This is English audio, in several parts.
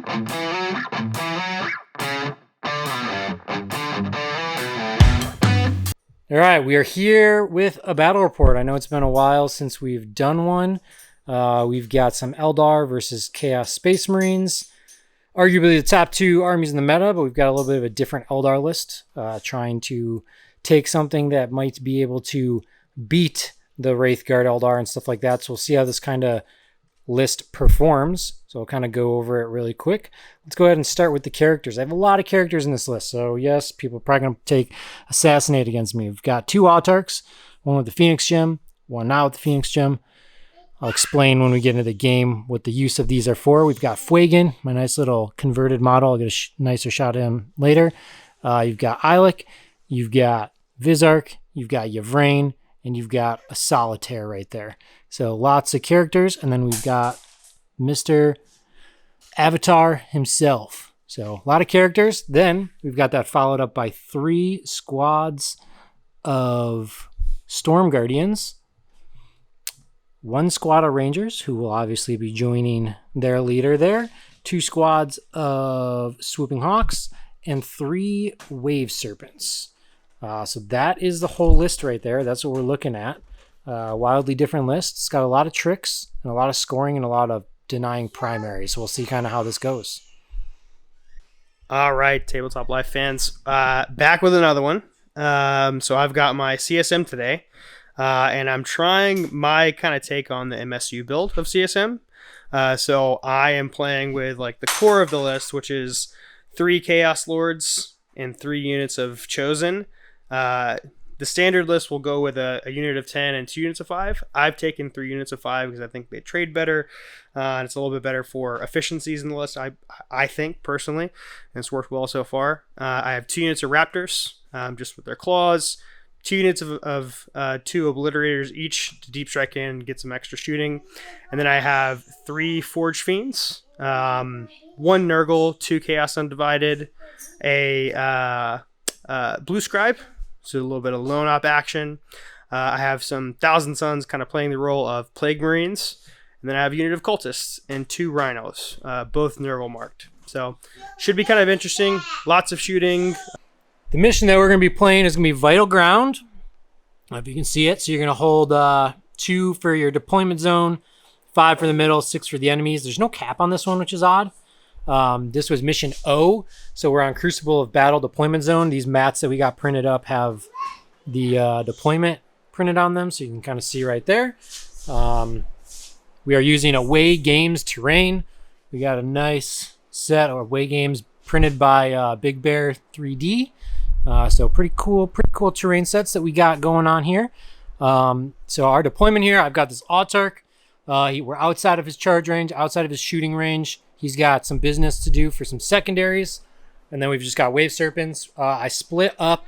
All right, we are here with a battle report. I know it's been a while since we've done one. We've got some ELDAR versus Chaos Space Marines. Arguably the top two armies in the meta, but we've got a little bit of a different ELDAR list, trying to take something that might be able to beat the Wraith Guard ELDAR and stuff like that. So we'll see how this kind of list performs. So I'll kind of go over it really quick. Let's go ahead and start with the characters. I have a lot of characters in this list. So yes, people are probably going to take Assassinate against me. We've got two Autarchs, one with the Phoenix Gem, one not with the Phoenix Gem. I'll explain when we get into the game what the use of these are for. We've got Fuegan, my nice little converted model. I'll get a nicer shot at him later. You've got Ilek, you've got Vizark, you've got Yvrain, and you've got a Solitaire right there. So lots of characters, and then we've got Mr. Avatar himself. So a lot of characters. Then we've got that followed up by 3 squads of Storm Guardians, 1 squad of Rangers, who will obviously be joining their leader there, 2 squads of Swooping Hawks, and 3 Wave Serpents. So that is the whole list right there. That's what we're looking at. Wildly different list. It's got a lot of tricks and a lot of scoring and a lot of denying primary. So we'll see kind of how this goes. All right, Tabletop Live fans, back with another one. So I've got my CSM today, and I'm trying my kind of take on the MSU build of CSM. So I am playing with like the core of the list, which is 3 Chaos Lords and 3 units of Chosen. The standard list will go with a unit of 10 and 2 units of 5. I've taken 3 units of 5 because I think they trade better, and it's a little bit better for efficiencies in the list, I think, personally, and it's worked well so far. I have 2 units of Raptors, just with their claws, 2 units of 2 Obliterators each to deep strike in and get some extra shooting, and then I have 3 Forge Fiends, 1 Nurgle, 2 Chaos Undivided, a Blue Scribe, so a little bit of lone op action. I have some Thousand Suns kind of playing the role of Plague Marines. And then I have a unit of Cultists and 2 Rhinos, both Nerval marked. So should be kind of interesting. Lots of shooting. The mission that we're going to be playing is going to be Vital Ground. If you can see it. So you're going to hold 2 for your deployment zone, 5 for the middle, 6 for the enemies. There's no cap on this one, which is odd. This was mission O, so we're on Crucible of Battle deployment zone. These mats that we got printed up have the deployment printed on them, so you can kind of see right there. We are using Away Games terrain. We got a nice set of Away Games printed by Big Bear 3D. So pretty cool terrain sets that we got going on here. So our deployment here, I've got this Autarch. We're outside of his charge range, outside of his shooting range. He's got some business to do for some secondaries. And then we've just got Wave Serpents. I split up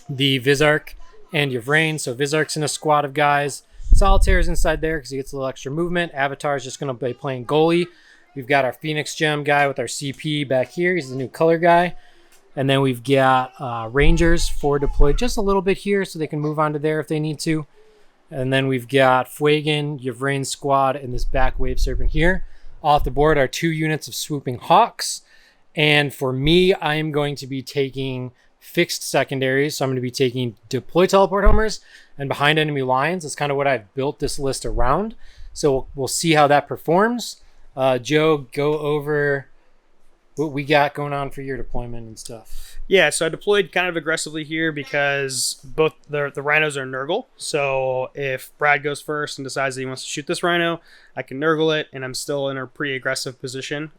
the Vizark and Yvrain. So Vizark's in a squad of guys. Solitaire's inside there because he gets a little extra movement. Avatar's just going to be playing goalie. We've got our Phoenix Gem guy with our CP back here. He's the new color guy. And then we've got Rangers 4 deployed just a little bit here so they can move on to there if they need to. And then we've got Fuegan, Yvrain's squad, and this back Wave Serpent here. Off the board are 2 units of Swooping Hawks. And for me, I am going to be taking fixed secondaries. So I'm going to be taking Deploy Teleport Homers and Behind Enemy Lines. That's kind of what I've built this list around. So we'll see how that performs. Joe, go over what we got going on for your deployment and stuff. Yeah, so I deployed kind of aggressively here because both the Rhinos are Nurgle. So if Brad goes first and decides that he wants to shoot this Rhino, I can Nurgle it, and I'm still in a pretty aggressive position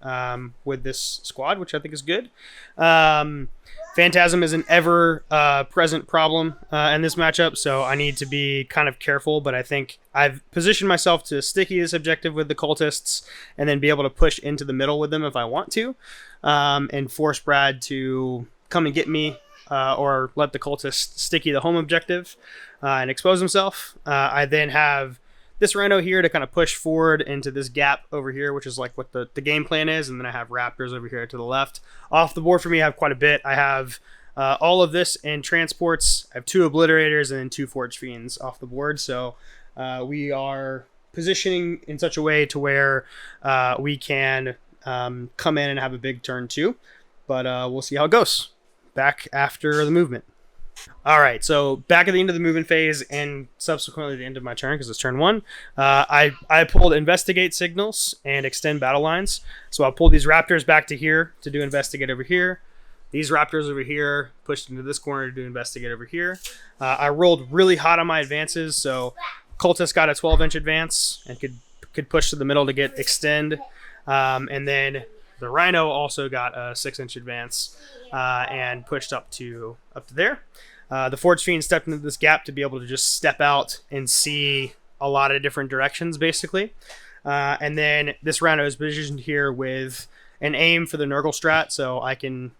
with this squad, which I think is good. Phantasm is an ever-present problem in this matchup, so I need to be kind of careful, but I think I've positioned myself to sticky this objective with the Cultists and then be able to push into the middle with them if I want to, and force Brad to come and get me or let the Cultist sticky the home objective and expose himself. I then have this Rhino here to kind of push forward into this gap over here, which is like what the game plan is. And then I have Raptors over here to the left. Off the board for me, I have quite a bit. I have all of this in transports. I have 2 Obliterators and then 2 Forge Fiends off the board. So we are positioning in such a way to where we can come in and have a big turn too. But we'll see how it goes. Back after the movement. All right, so back at the end of the movement phase and subsequently the end of my turn, because it's turn 1, I pulled investigate signals and extend battle lines. So I'll pull these raptors back to here to do investigate over here. These raptors over here pushed into this corner to do investigate over here. I rolled really hot on my advances, so cultist got a 12-inch advance and could push to the middle to get extend, and then the rhino also got a 6-inch advance and pushed up to there. The Forge Fiend stepped into this gap to be able to just step out and see a lot of different directions, basically. And then this rhino is positioned here with an aim for the Nurgle strat, so I can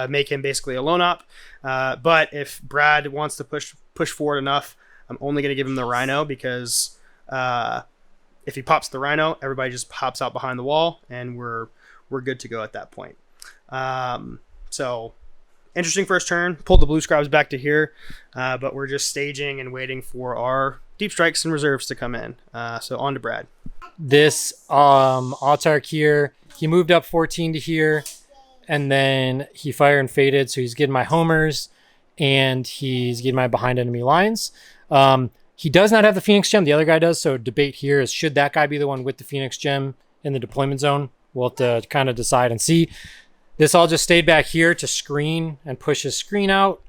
make him basically a lone op. But if Brad wants to push forward enough, I'm only going to give him the rhino, because if he pops the rhino, everybody just pops out behind the wall, and we're good to go at that point. So interesting first turn. Pulled the blue scribes back to here, but we're just staging and waiting for our deep strikes and reserves to come in. So on to Brad. This Autark here, he moved up 14 to here, and then he fire and faded, so he's getting my homers, and he's getting my behind enemy lines. He does not have the Phoenix Gem. The other guy does, so debate here is, should that guy be the one with the Phoenix Gem in the deployment zone? We'll have to kind of decide and see. This all just stayed back here to screen and push his screen out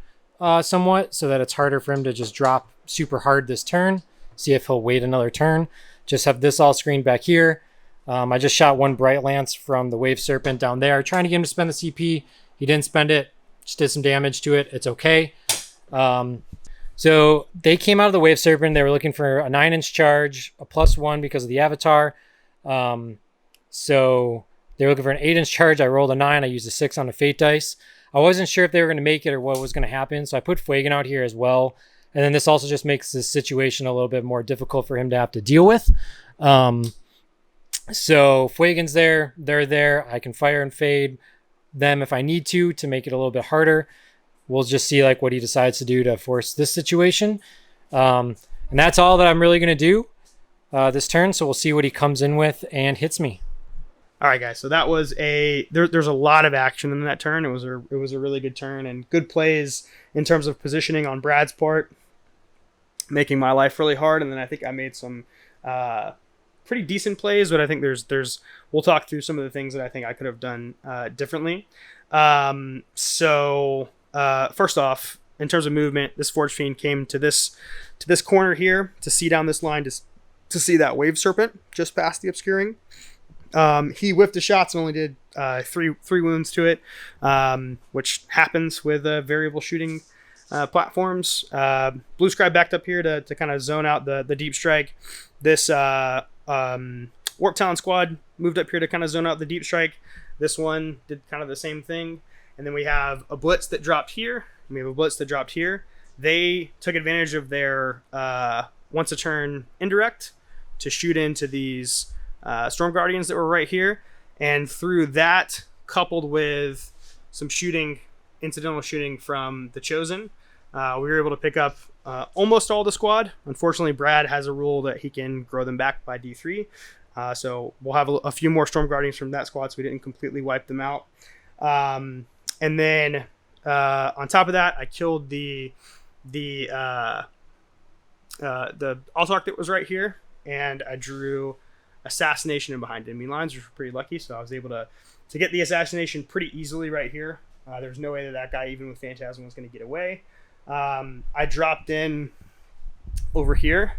somewhat, so that it's harder for him to just drop super hard this turn. See if he'll wait another turn. Just have this all screened back here. I just shot one Bright Lance from the Wave Serpent down there, trying to get him to spend the CP. He didn't spend it. Just did some damage to it. It's okay. So they came out of the Wave Serpent. They were looking for a 9-inch charge, a +1 because of the Avatar. So they were looking for an 8-inch charge. I rolled a 9. I used a 6 on the Fate dice. I wasn't sure if they were going to make it or what was going to happen, so I put Fuegan out here as well. And then this also just makes this situation a little bit more difficult for him to have to deal with. So Fuegan's there. They're there. I can fire and fade them if I need to make it a little bit harder. We'll just see like what he decides to do to force this situation. And that's all that I'm really going to do this turn. So we'll see what he comes in with and hits me. All right, guys. So that was there's a lot of action in that turn. It was a really good turn and good plays in terms of positioning on Brad's part, making my life really hard. And then I think I made some pretty decent plays, but I think we'll talk through some of the things that I think I could have done differently. So first off, in terms of movement, this Forge Fiend came to this corner here to see down this line to see that Wave Serpent just past the obscuring. He whiffed the shots and only did three wounds to it, which happens with variable shooting platforms. Blue Scribe backed up here to kind of zone out the deep strike. This Warp Talon squad moved up here to kind of zone out the deep strike. This one did kind of the same thing. And then we have a blitz that dropped here. We have a blitz that dropped here. They took advantage of their once a turn indirect to shoot into these Storm Guardians that were right here. And through that, coupled with some incidental shooting from the Chosen, we were able to pick up almost all the squad. Unfortunately, Brad has a rule that he can grow them back by D3. So we'll have a few more Storm Guardians from that squad, so we didn't completely wipe them out. And then on top of that, I killed the Altark that was right here, and I drew Assassination in behind enemy lines, which were pretty lucky. So I was able to get the Assassination pretty easily right here. There's no way that guy, even with Phantasm, was going to get away. I dropped in over here.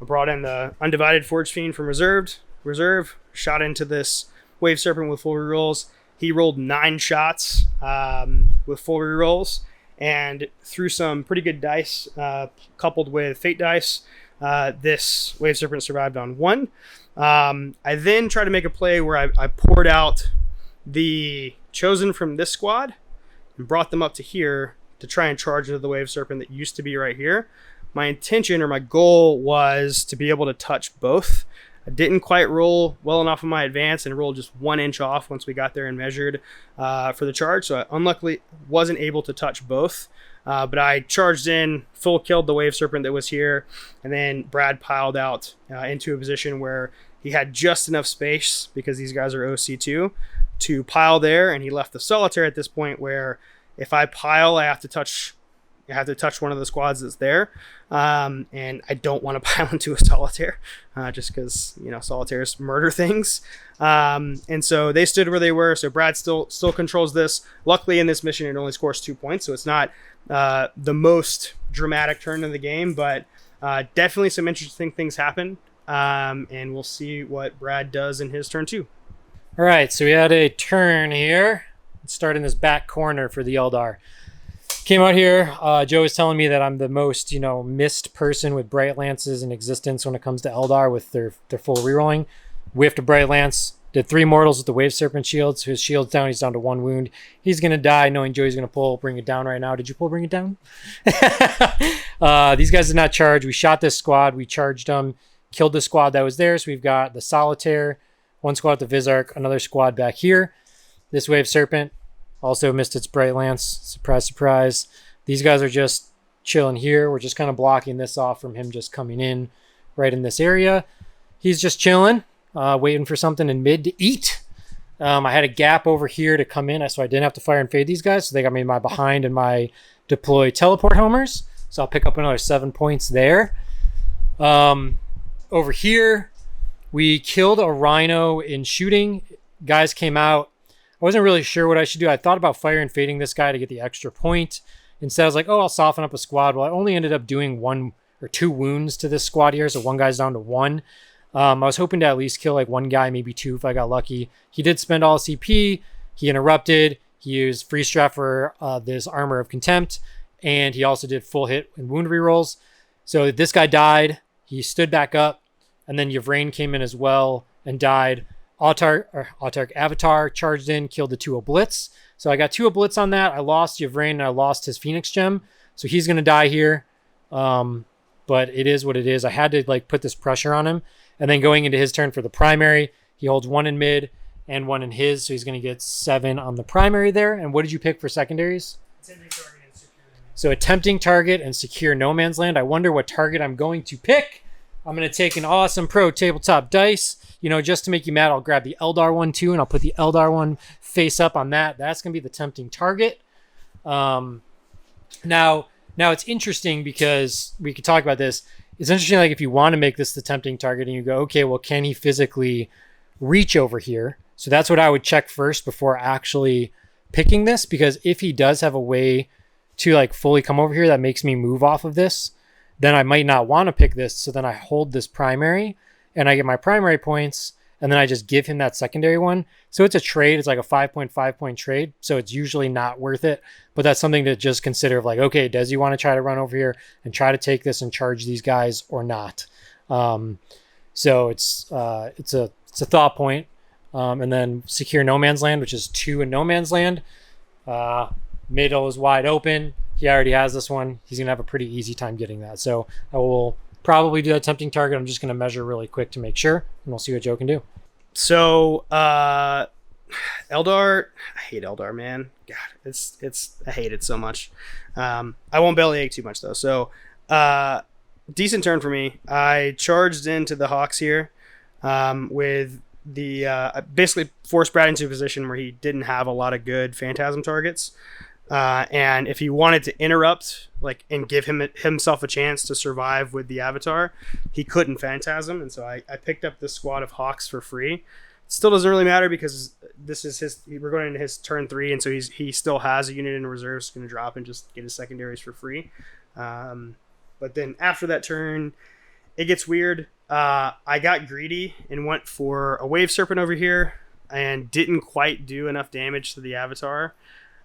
I brought in the Undivided Forge Fiend from reserve, shot into this Wave Serpent with full rerolls. He rolled 9 shots with full rerolls, and through some pretty good dice, coupled with Fate dice, this Wave Serpent survived on 1. I then tried to make a play where I poured out the Chosen from this squad and brought them up to here to try and charge into the Wave Serpent that used to be right here. My intention or my goal was to be able to touch both. I didn't quite roll well enough on my advance and rolled just 1 inch off once we got there and measured for the charge. So I unluckily wasn't able to touch both. But I charged in, full killed the Wave Serpent that was here, and then Brad piled out into a position where he had just enough space, because these guys are OC2, to pile there, and he left the solitaire at this point where if I pile, I have to touch one of the squads that's there, and I don't want to pile into a solitaire, just because solitaires murder things, and so they stood where they were. So Brad still controls this. Luckily, in this mission, it only scores 2 points, so it's not the most dramatic turn in the game, but definitely some interesting things happen, and we'll see what Brad does in his turn too. All right, so we had a turn here. Let's start in this back corner for the Eldar. Came out here. Joe was telling me that I'm the most, missed person with Bright Lances in existence when it comes to Eldar with their full rerolling. Whiffed a Bright Lance. Did 3 mortals with the Wave Serpent shield. So his shield's down. He's down to 1 wound. He's going to die knowing Joey's going to bring it down right now. Did you bring it down? These guys did not charge. We shot this squad. We charged them. Killed the squad that was there. So we've got the Solitaire. 1 squad with the Vizark. Another squad back here. This Wave Serpent also missed its Bright Lance. Surprise, surprise. These guys are just chilling here. We're just kind of blocking this off from him just coming in right in this area. He's just chilling, waiting for something in mid to eat. I had a gap over here to come in, so I didn't have to fire and fade these guys. So they got me in my behind and my deploy teleport homers. So I'll pick up another 7 points there. Over here, we killed a rhino in shooting. Guys came out. I wasn't really sure what I should do. I thought about fire and fading this guy to get the extra point. Instead, I was like, I'll soften up a squad. Well, I only ended up doing 1 or 2 wounds to this squad here, so 1 guy's down to 1. I was hoping to at least kill 1 guy, maybe 2 if I got lucky. He did spend all CP. He interrupted. He used free strap for this Armor of Contempt, and he also did full hit and wound rerolls. So this guy died. He stood back up, and then Yvrain came in as well and died. Autarch Avatar charged in, killed the 2 Oblitz. So I got 2 Oblitz on that. I lost Yvrain and I lost his Phoenix Gem. So he's going to die here. But it is what it is. I had to put this pressure on him. And then going into his turn for the primary, he holds 1 in mid and 1 in his. So he's going to get 7 on the primary there. And what did you pick for secondaries? So attempting target and secure no man's land. I wonder what target I'm going to pick. I'm going to take an awesome pro tabletop dice. Just to make you mad, I'll grab the Eldar one too, and I'll put the Eldar one face up on that. That's going to be the tempting target. Now it's interesting because we could talk about this. It's interesting, if you want to make this the tempting target and you go, okay, well, can he physically reach over here? So that's what I would check first before actually picking this, because if he does have a way to fully come over here that makes me move off of this, then I might not want to pick this. So then I hold this primary and I get my primary points, and then I just give him that secondary one. So it's a trade. It's like a 5.5 point trade. So it's usually not worth it. But that's something to just consider of okay, does he want to try to run over here and try to take this and charge these guys or not? So it's a thought point. And then secure no man's land, which is 2 in no man's land. Middle is wide open. He already has this one. He's going to have a pretty easy time getting that. So I will probably do that tempting target. I'm just going to measure really quick to make sure, and we'll see what Joe can do. So Eldar, I hate Eldar, man. God, it's I hate it so much. I won't bellyache too much though. So decent turn for me. I charged into the Hawks here with the basically forced Brad into a position where he didn't have a lot of good phantasm targets. And if he wanted to interrupt, and give himself a chance to survive with the Avatar, he couldn't Phantasm. And so I picked up this squad of Hawks for free. It still doesn't really matter because this is we're going into his turn 3. And so he still has a unit in reserve. So going to drop and just get his secondaries for free. But then after that turn, it gets weird. I got greedy and went for a Wave Serpent over here and didn't quite do enough damage to the Avatar.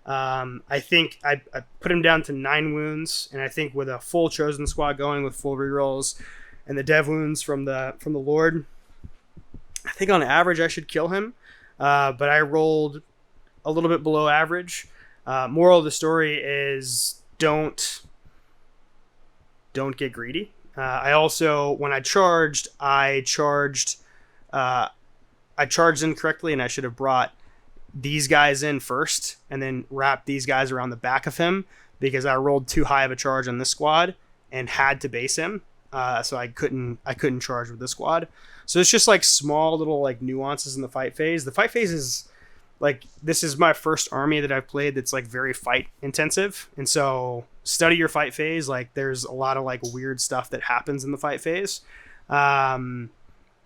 I think I put him down to 9 wounds, and I think with a full chosen squad going with full rerolls and the dev wounds from the Lord, I think on average I should kill him. But I rolled a little bit below average. Moral of the story is don't get greedy. I also, when I charged incorrectly, and I should have brought these guys in first and then wrap these guys around the back of him, because I rolled too high of a charge on this squad and had to base him. so I couldn't charge with the squad. So it's just like small little like nuances in the fight phase. The fight phase is like, this is my first army that I've played that's like very fight intensive, and so study your fight phase. Like there's a lot of like weird stuff that happens in the fight phase.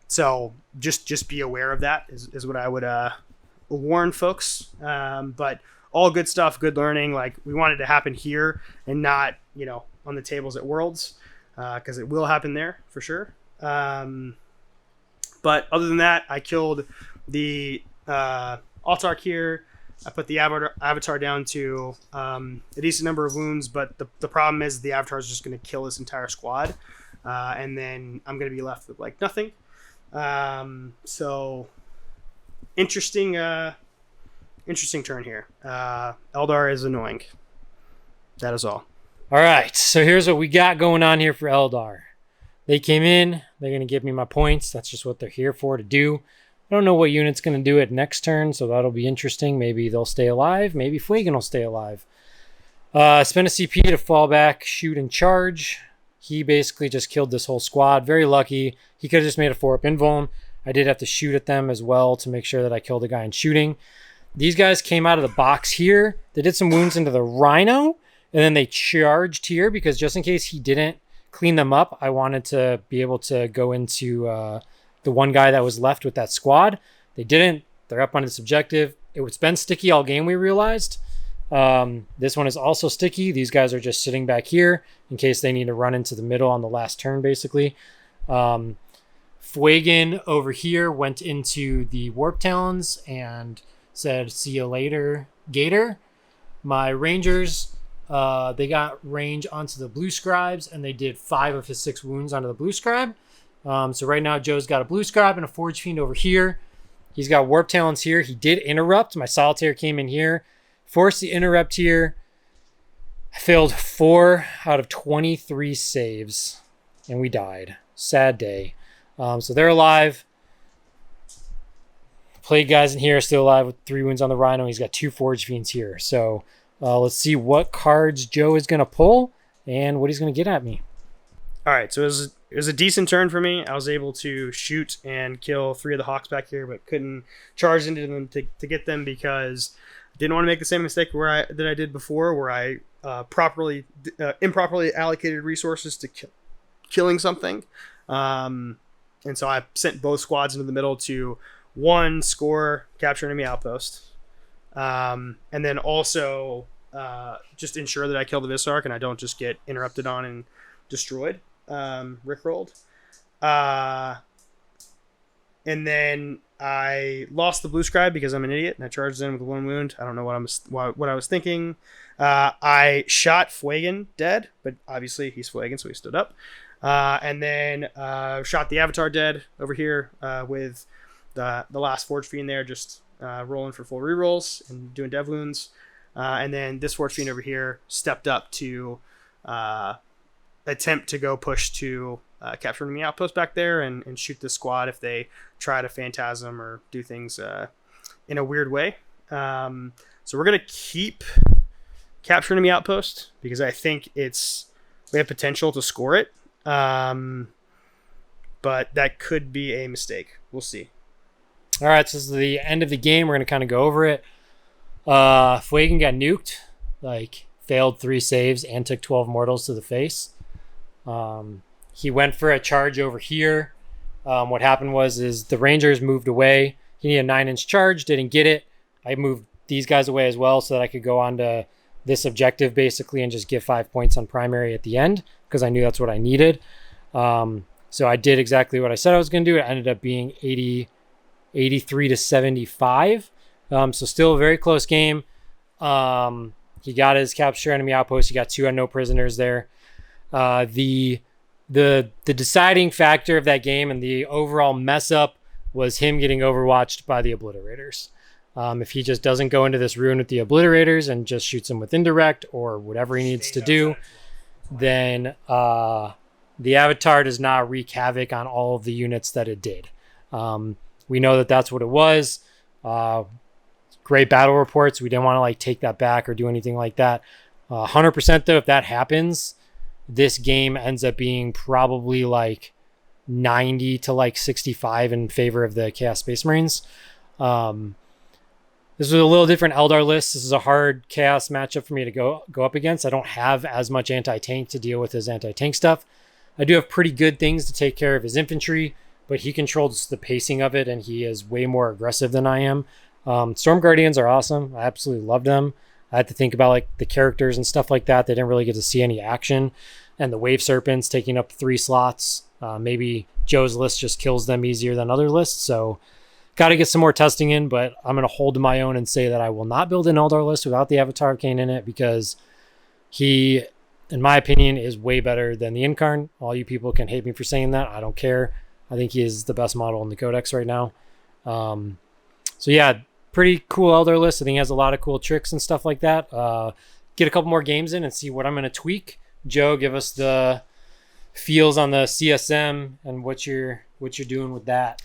So just be aware of that is what I would warn folks. But all good stuff, good learning. Like we want it to happen here and not, you know, on the tables at Worlds, because it will happen there for sure. But other than that, I killed the Altark here. I put the Avatar down to a decent number of wounds, but the problem is the Avatar is just going to kill this entire squad, and then I'm going to be left with like nothing. So interesting turn here. Eldar is annoying. That is all. All right, so here's what we got going on here for Eldar. They came in. They're going to give me my points. That's just what they're here for, to do. I don't know what unit's going to do it next turn, so that'll be interesting. Maybe they'll stay alive. Maybe Fuegan will stay alive. Spend a CP to fall back, shoot, and charge. He basically just killed this whole squad. Very lucky. He could have just made a 4-up invuln. I did have to shoot at them as well to make sure that I killed the guy in shooting. These guys came out of the box here. They did some wounds into the Rhino, and then they charged here because just in case he didn't clean them up, I wanted to be able to go into the one guy that was left with that squad. They didn't. They're up on its objective. It's been sticky all game, we realized. This one is also sticky. These guys are just sitting back here in case they need to run into the middle on the last turn, basically. Fuegan over here went into the Warp Talons and said, "See you later, Gator." My Rangers, they got range onto the Blue Scribes, and they did 5 of his 6 wounds onto the Blue Scribe. So right now, Joe's got a Blue Scribe and a Forge Fiend over here. He's got Warp Talons here. He did interrupt. My Solitaire came in here, forced the interrupt here. I failed 4 out of 23 saves, and we died. Sad day. So they're alive. Plague guys in here are still alive with 3 wounds on the Rhino. He's got 2 Forge Fiends here. So let's see what cards Joe is going to pull and what he's going to get at me. All right, so it was a decent turn for me. I was able to shoot and kill 3 of the Hawks back here, but couldn't charge into them to get them because I didn't want to make the same mistake that I did before, where I improperly allocated resources to killing something. And so I sent both squads into the middle to, 1, score, capture enemy outpost, and then also just ensure that I kill the Visarch and I don't just get interrupted on and destroyed, rickrolled. And then I lost the Blue Scribe because I'm an idiot and I charged in with 1 wound. I don't know what I was thinking. I shot Fuegan dead, but obviously he's Fuegan, so he stood up. And then shot the Avatar dead over here with the last Forge Fiend there, just rolling for full rerolls and doing dev wounds. And then this Forge Fiend over here stepped up to attempt to go push to capture enemy outpost back there and shoot the squad if they try to phantasm or do things in a weird way. So we're going to keep capture enemy outpost because I think we have potential to score it. But that could be a mistake. We'll see. All right, so this is the end of the game. We're going to kind of go over it. Fuegan got nuked, failed 3 saves and took 12 mortals to the face. He went for a charge over here. What happened is the Rangers moved away. He needed a 9-inch charge, didn't get it. I moved these guys away as well so that I could go on to this objective basically and just give 5 points on primary at the end because I knew that's what I needed. So I did exactly what I said I was going to do. It ended up being 83 to 75. So still a very close game. He got his capture enemy outpost. He got 2 unknown prisoners there. The deciding factor of that game and the overall mess up was him getting overwatched by the Obliterators. If he just doesn't go into this ruin with the Obliterators and just shoots them with indirect or whatever he needs to do, then the Avatar does not wreak havoc on all of the units that it did. We know that that's what it was. Great battle reports. We didn't want to take that back or do anything like that. 100% though, if that happens, this game ends up being probably like 90 to like 65 in favor of the Chaos Space Marines. This is a little different Eldar list. This is a hard Chaos matchup for me to go up against. I don't have as much anti-tank to deal with his anti-tank stuff. I do have pretty good things to take care of his infantry, but he controls the pacing of it, and he is way more aggressive than I am. Storm Guardians are awesome. I absolutely love them. I had to think about like the characters and stuff like that. They didn't really get to see any action. And the Wave Serpents taking up 3 slots. Maybe Joe's list just kills them easier than other lists. So got to get some more testing in, but I'm going to hold to my own and say that I will not build an Eldar list without the Avatar of Cain in it, because he, in my opinion, is way better than the Incarn. All you people can hate me for saying that. I don't care. I think he is the best model in the Codex right now. So yeah, pretty cool Eldar list. I think he has a lot of cool tricks and stuff like that. Get a couple more games in and see what I'm going to tweak. Joe, give us the feels on the CSM and what you're doing with that.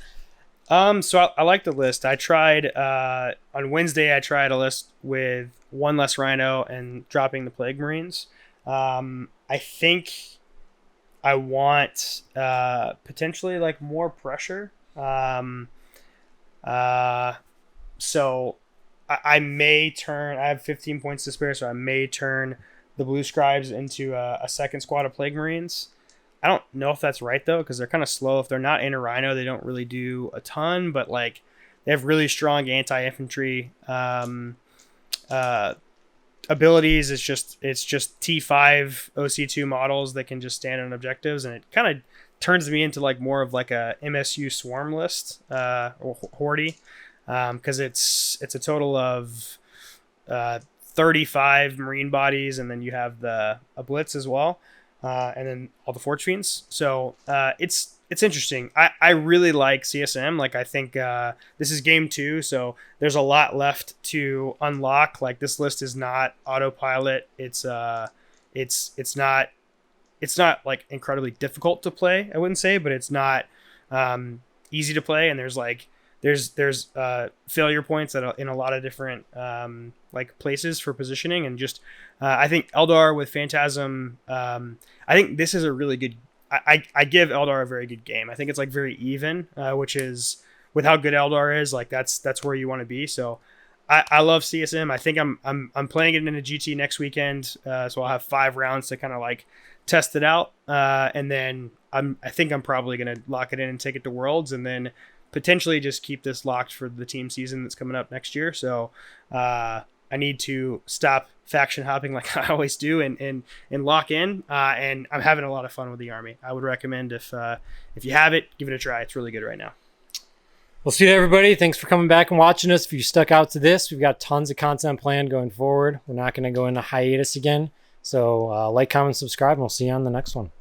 So I like the list. I tried on Wednesday. I tried a list with 1 less Rhino and dropping the Plague Marines. I think I want potentially like more pressure. So I may turn. I have 15 points to spare, so I may turn the Blue Scribes into a second squad of Plague Marines. I don't know if that's right though, because they're kind of slow. If they're not in a Rhino, they don't really do a ton, but like they have really strong anti-infantry abilities. It's just T5 OC2 models that can just stand on objectives, and it kind of turns me into like more of like a MSU swarm list or Horde, because it's a total of 35 Marine bodies, and then you have a Blitz as well. And then all the Forge Fiends. So it's interesting. I really like CSM. Like I think this is game 2, so there's a lot left to unlock. Like this list is not autopilot. It's not like incredibly difficult to play, I wouldn't say, but it's not easy to play. And there's failure points that in a lot of different like places for positioning, and just I think Eldar with Phantasm. I think this is a really good. I give Eldar a very good game. I think it's like very even, which is with how good Eldar is. Like that's where you want to be. So I love CSM. I think I'm playing it in a GT next weekend. So I'll have 5 rounds to kind of like test it out, and then I think I'm probably gonna lock it in and take it to Worlds, and then potentially just keep this locked for the team season that's coming up next year. So I need to stop faction hopping like I always do and lock in. And I'm having a lot of fun with the army. I would recommend if you have it, give it a try. It's really good right now. We'll see you, everybody. Thanks for coming back and watching us. If you stuck out to this, we've got tons of content planned going forward. We're not going to go into hiatus again. So like, comment, subscribe, and we'll see you on the next one.